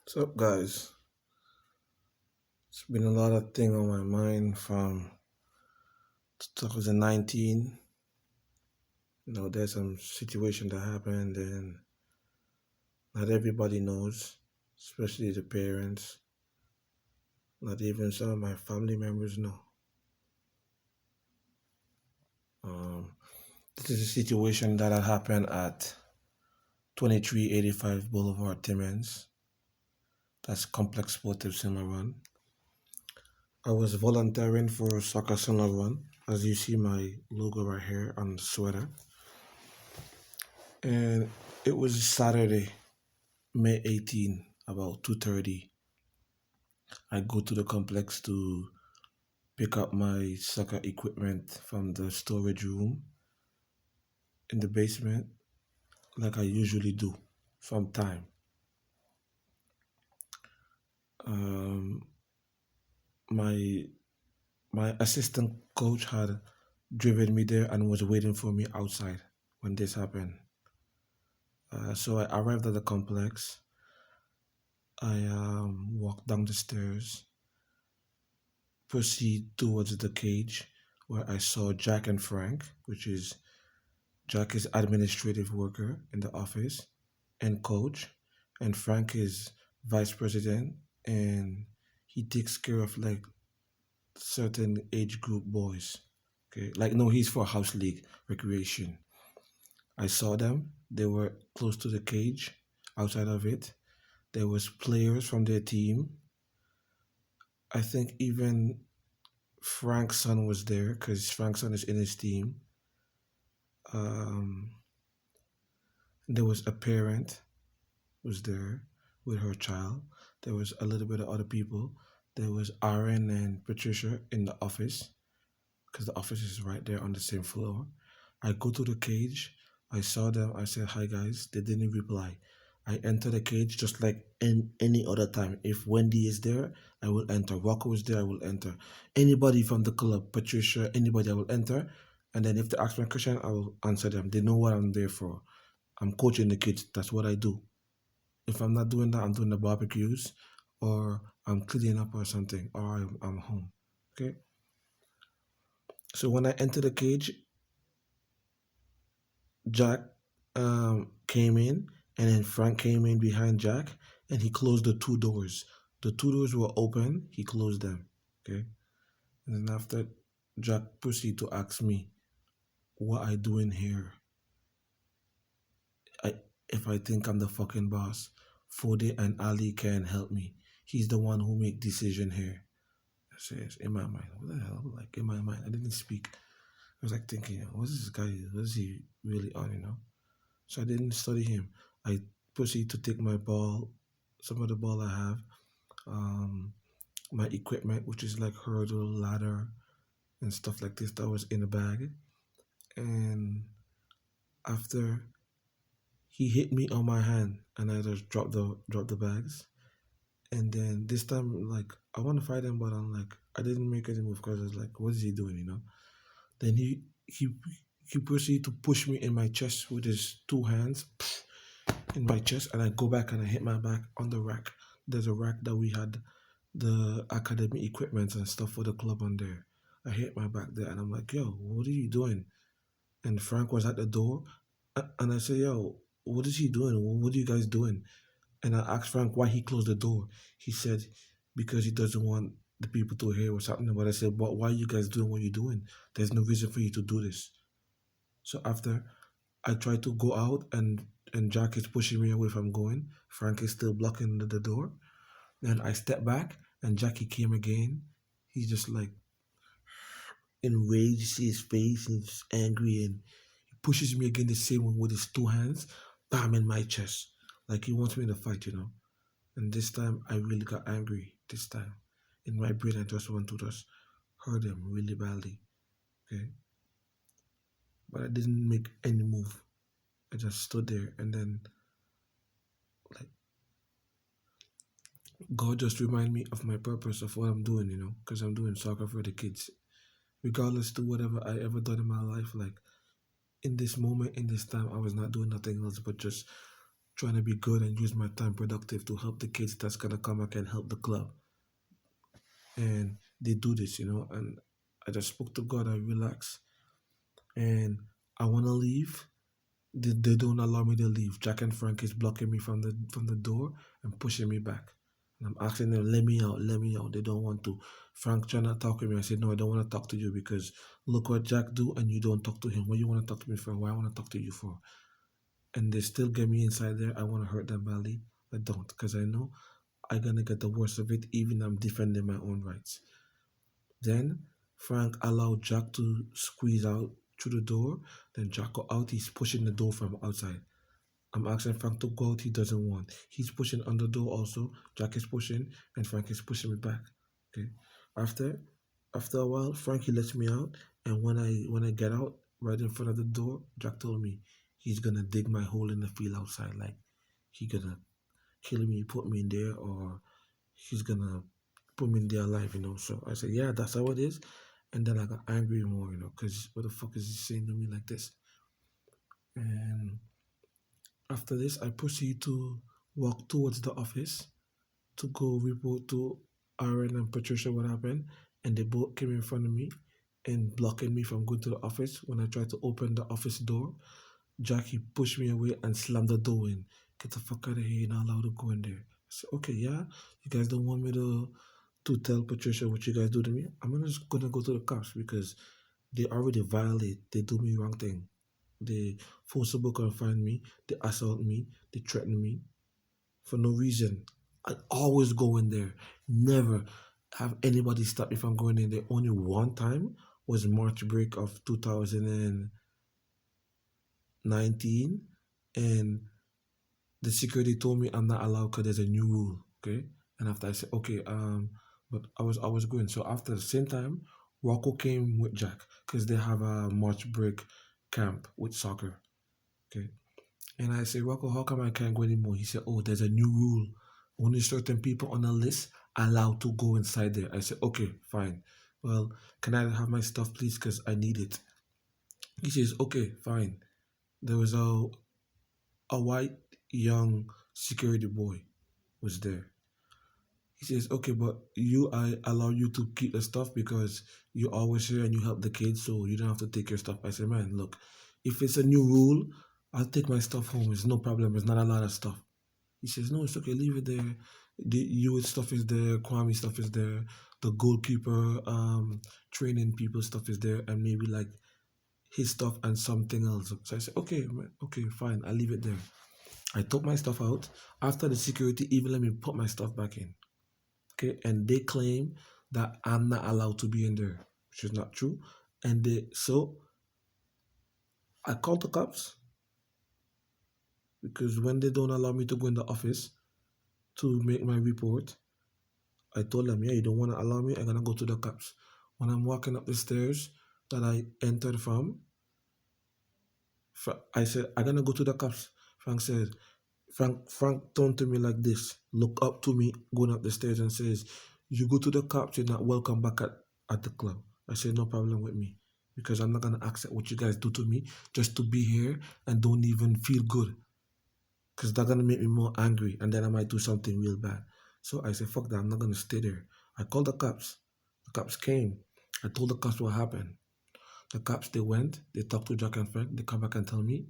What's up, guys? It's been a lot of thing on my mind from 2019. There's some situation that happened, and not everybody knows, especially the parents. Not even some of my family members know. Um, this is a situation that had happened at 2385 Boulevard, Timmins. That's Complex Sportive Summer Run. I was volunteering for Soccer Summer Run, as you see my logo right here on the sweater. And it was Saturday, May 18, about 2:30. I go to the complex to pick up my soccer equipment from the storage room in the basement, like I usually do from time. Um, my my assistant coach had driven me there and was waiting for me outside when this happened. So I arrived at the complex. I walked down the stairs, proceed towards the cage where I saw Jack and Frank, which is Jack is administrative worker in the office and coach, and Frank is vice president and he takes care of like certain age group boys. Okay, like no, he's for house league recreation. I saw them. They were close to the cage. Outside of it, there was players from their team. I think even Frank's son was there because Frank's son is in his team. Um, there was a parent was there with her child. There was a little bit of other people. There was Aaron and Patricia in the office because the office is right there on the same floor. I go to the cage. I saw them. I said, "Hi, guys." They didn't reply. I enter the cage just like in any other time. If Wendy is there, I will enter. Rocco is there, I will enter. Anybody from the club, Patricia, anybody, I will enter. And then if they ask me a question, I will answer them. They know what I'm there for. I'm coaching the kids. That's what I do. If I'm not doing that, I'm doing the barbecues or I'm cleaning up or something or I'm home. Okay. So when I enter the cage, Jack came in and then Frank came in behind Jack and he closed the two doors. The two doors were open, he closed them. Okay. And then after Jack proceeded to ask me what I doing here. I if I think I'm the fucking boss. Fode and Ali can help me. He's the one who make decision here. I says in my mind, what the hell? Like in my mind, I didn't speak. I was like thinking, what's this guy? What is he really on? So I didn't study him. I proceed to take my ball, some of the ball I have, um, my equipment, which is like hurdle, ladder, and stuff like this that was in the bag. And after he hit me on my hand, and I just dropped the bags. And then this time, like I want to fight him, but I'm like I didn't make any move because I was like, what is he doing? Then he proceeded to push me in my chest with his two hands in my chest, and I go back and I hit my back on the rack. There's a rack that we had the academy equipment and stuff for the club on there. I hit my back there, and I'm like, "Yo, what are you doing?" And Frank was at the door, and I said, "Yo, what is he doing? What are you guys doing?" And I asked Frank why he closed the door. He said because he doesn't want the people to hear what's happening. But I said, "But why are you guys doing what you're doing? There's no reason for you to do this." So after I try to go out and Jack is pushing me away from going. Frank is still blocking the door. Then I step back and Jackie came again. He's just like enraged, you see his face, and he's angry and he pushes me again the same one with his two hands, bam in my chest. Like he wants me to fight. And this time I really got angry. This time. In my brain I just want to just hurt him really badly. Okay. But I didn't make any move. I just stood there and then like God just remind me of my purpose of what I'm doing, because I'm doing soccer for the kids. Regardless to whatever I ever done in my life, like in this moment, in this time, I was not doing nothing else but just trying to be good and use my time productive to help the kids that's gonna come back and help the club. And they do this, and I just spoke to God, I relax, and I wanna leave. They don't allow me to leave. Jack and Frank is blocking me from the door and pushing me back. And I'm asking them, let me out, let me out. They don't want to. Frank trying to talk to me. I said, no, I don't want to talk to you because look what Jack do and you don't talk to him. What you want to talk to me for? Why I want to talk to you for? And they still get me inside there. I want to hurt them badly. I don't, because I know I'm gonna get the worst of it, even I'm defending my own rights. Then Frank allowed Jack to squeeze out through the door. Then Jack got out. He's pushing the door from outside. I'm asking Frank to go out. He doesn't want. He's pushing on the door also. Jack is pushing, and Frank is pushing me back. Okay. After after a while, Frankie lets me out, and when I get out, right in front of the door, Jack told me he's gonna dig my hole in the field outside. Like he gonna kill me, put me in there, or he's gonna put me in there alive. So I said, yeah, that's how it is. And then I got angry more, because what the fuck is he saying to me like this? And after this, I proceed to walk towards the office to go report to Aaron and Patricia what happened. And they both came in front of me and blocking me from going to the office. When I tried to open the office door, Jackie pushed me away and slammed the door in. Get the fuck out of here, you're not allowed to go in there. I said, okay, yeah, you guys don't want me to tell Patricia what you guys do to me. Just gonna go to the cops because they already violate, they do me wrong thing. They forcibly confine me, they assault me, they threaten me for no reason. I always go in there. Never have anybody stop me from going in there. Only one time was March break of 2019, and the security told me I'm not allowed because there's a new rule. Okay, and after I said okay, but I was going. So after the same time, Rocco came with Jack because they have a March break camp with soccer. Okay, and I said, Rocco, how come I can't go anymore? He said, oh, there's a new rule. Only certain people on the list are allowed to go inside there. I said, okay, fine. Well, can I have my stuff, please? Because I need it. He says, okay, fine. There was a white young security boy was there. He says, okay, but I allow you to keep the stuff because you always here and you help the kids, so you don't have to take your stuff. I said, man, look, if it's a new rule, I'll take my stuff home. It's no problem. It's not a lot of stuff. He says, no, it's okay, leave it there. The you stuff is there, Kwame stuff is there, the goalkeeper, training people stuff is there, and maybe like his stuff and something else. So I said, okay, man, okay, fine, I'll leave it there. I took my stuff out. After the security even let me put my stuff back in. Okay, and they claim that I'm not allowed to be in there, which is not true. And so I called the cops because when they don't allow me to go in the office to make my report, I told them, yeah, you don't want to allow me, I'm gonna go to the cops. When I'm walking up the stairs that I entered from, I said, I'm gonna go to the cops. Frank said, Frank turned to me like this, look up to me going up the stairs and says, you go to the cops, you're not welcome back at the club. I said, no problem with me. Because I'm not gonna accept what you guys do to me just to be here and don't even feel good. Because that's gonna make me more angry and then I might do something real bad. So I said, fuck that, I'm not gonna stay there. I called the cops. The cops came. I told the cops what happened. The cops, they went, they talked to Jack and Frank, they come back and tell me.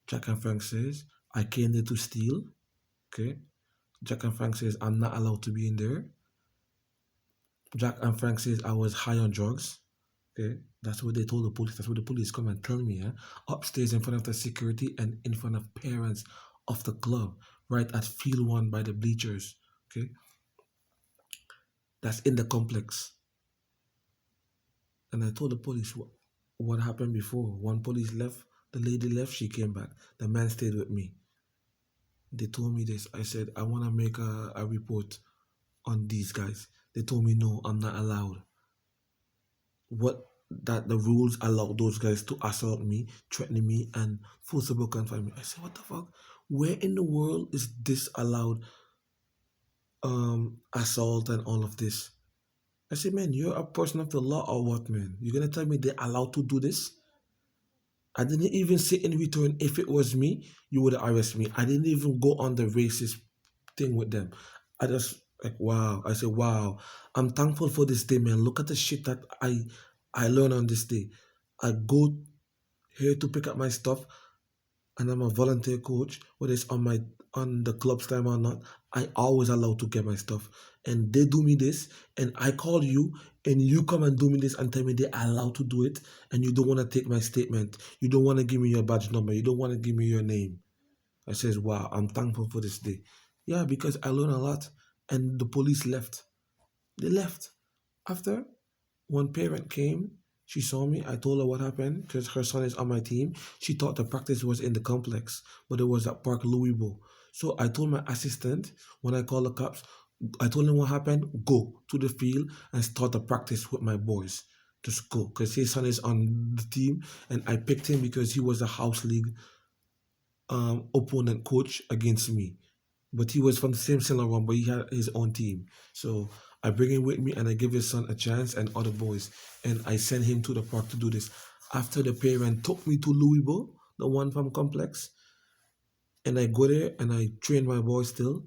Jack and Frank says, I came there to steal. Okay. Jack and Frank says, I'm not allowed to be in there. Jack and Frank says, I was high on drugs. Okay. That's what they told the police. That's what the police come and tell me. Upstairs in front of the security and in front of parents of the club, right at field one by the bleachers. Okay. That's in the complex. And I told the police what happened before. One police left, the lady left, she came back. The man stayed with me. They told me this. I said, I want to make a report on these guys. They told me, no, I'm not allowed. What that the rules allow those guys to assault me, threaten me, and forcibly confine me. I said, what the fuck? Where in the world is this allowed? Assault and all of this. I said, man, you're a person of the law or what, man? You're gonna tell me they're allowed to do this? I didn't even say in return, if it was me, you would arrest me. I didn't even go on the racist thing with them. I just like wow. I said, wow, I'm thankful for this day, man. Look at the shit that I learned on this day. I go here to pick up my stuff and I'm a volunteer coach, whether it's on the club's time or not, I always allowed to get my stuff. And they do me this, and I call you, and you come and do me this and tell me they are allowed to do it, and you don't want to take my statement. You don't want to give me your badge number. You don't want to give me your name. I says, wow, I'm thankful for this day. Yeah, because I learned a lot. And the police left. They left. After one parent came, she saw me. I told her what happened because her son is on my team. She thought the practice was in the complex, but it was at Park Louisville. So I told my assistant when I called the cops, I told him what happened. Go to the field and start the practice with my boys. Just go because his son is on the team, and I picked him because he was a house league opponent coach against me. But he was from the same Sailor One, but he had his own team. So I bring him with me and I give his son a chance and other boys. And I send him to the park to do this. After the parent took me to Louisville, the one from Complex, and I go there and I train my boys still.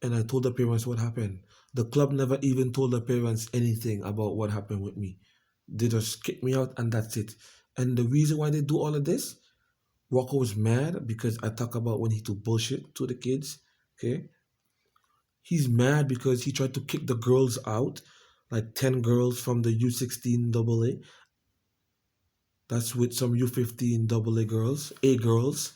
And I told the parents what happened. The club never even told the parents anything about what happened with me. They just kicked me out and that's it. And the reason why they do all of this, Rocco was mad because I talk about when he do bullshit to the kids. Okay. He's mad because he tried to kick the girls out, like 10 girls from the U16 AA. That's with some U15 AA girls, A girls,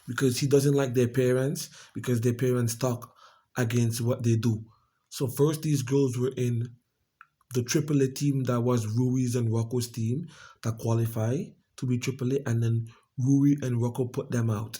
because he doesn't like their parents because their parents talk against what they do. So first these girls were in the AAA team that was Rui's and Rocco's team that qualify to be AAA, and then Rui and Rocco put them out.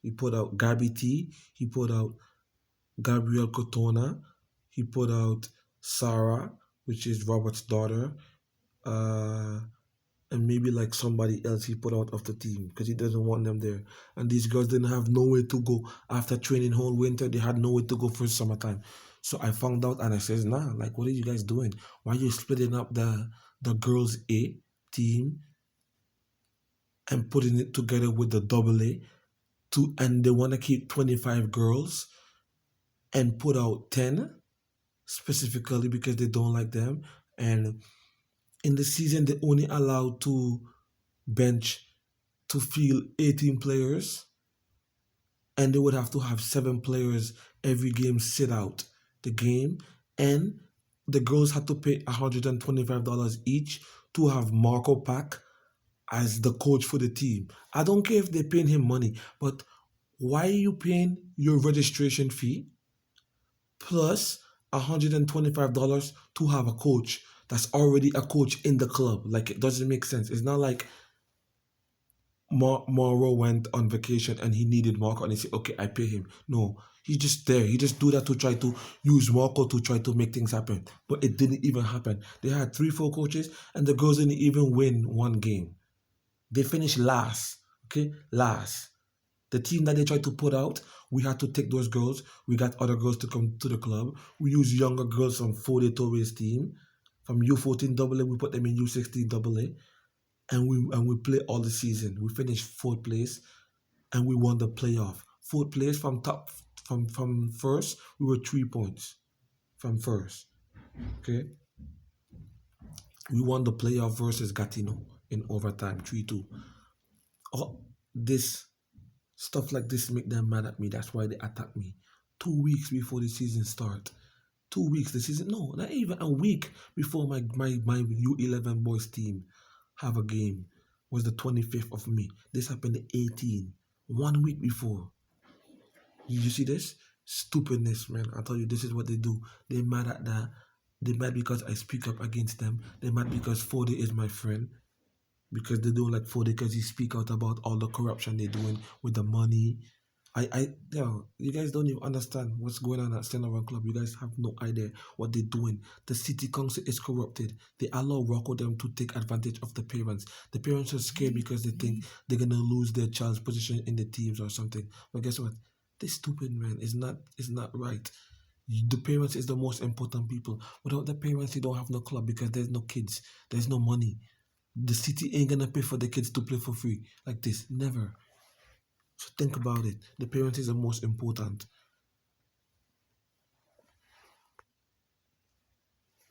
He put out Gabby T, he put out Gabrielle Cotona, he put out Sarah, which is Robert's daughter, uh, and maybe like somebody else he put out of the team because he doesn't want them there. And these girls didn't have nowhere to go after training whole winter. They had nowhere to go for summertime. So I found out and I says, nah, like what are you guys doing? Why are you splitting up the girls A team and putting it together with the double A? And they want to keep 25 girls and put out 10 specifically because they don't like them. And in the season, they only allowed to bench to field 18 players, and they would have to have 7 players every game sit out the game. And the girls had to pay $125 each to have Marco Pack as the coach for the team. I don't care if they're paying him money, but why are you paying your registration fee plus $125 to have a coach that's already a coach in the club? Like it doesn't make sense. It's not like Mauro went on vacation and he needed Marco and he said, okay, I pay him. No, he's just there. He just do that to try to use Marco to try to make things happen. But it didn't even happen. They had 3, 4 coaches and the girls didn't even win one game. They finished last. Okay, last. The team that they tried to put out, we had to take those girls. We got other girls to come to the club. We used younger girls from Fode Torres team. From U14 AA, we put them in U16 AA. And we play all the season. We finished 4th place and we won the playoff. 4th place from first, we were 3 points from first. Okay. We won the playoff versus Gatineau in overtime, 3-2. All this stuff like this make them mad at me. That's why they attack me. 2 weeks before the season start. 2 weeks the season, no, not even a week before my U11 boys team have a game was the 25th of May. This happened the 18th, 1 week before. You see this? Stupidness, man. I tell you, this is what they do. They're mad at that. They're mad because I speak up against them. They're mad because Fode is my friend. Because they don't like Fode because he speak out about all the corruption they're doing with the money. You guys don't even understand what's going on at Central Club. You guys have no idea what they're doing. The city council is corrupted. They allow Rocco them to take advantage of the parents. The parents are scared because they think they're gonna lose their child's position in the teams or something. But guess what? This stupid man is not right. The parents is the most important people. Without the parents, you don't have no club because there's no kids, there's no money. The city ain't gonna pay for the kids to play for free like this. Never. So think about it. The parent is the most important.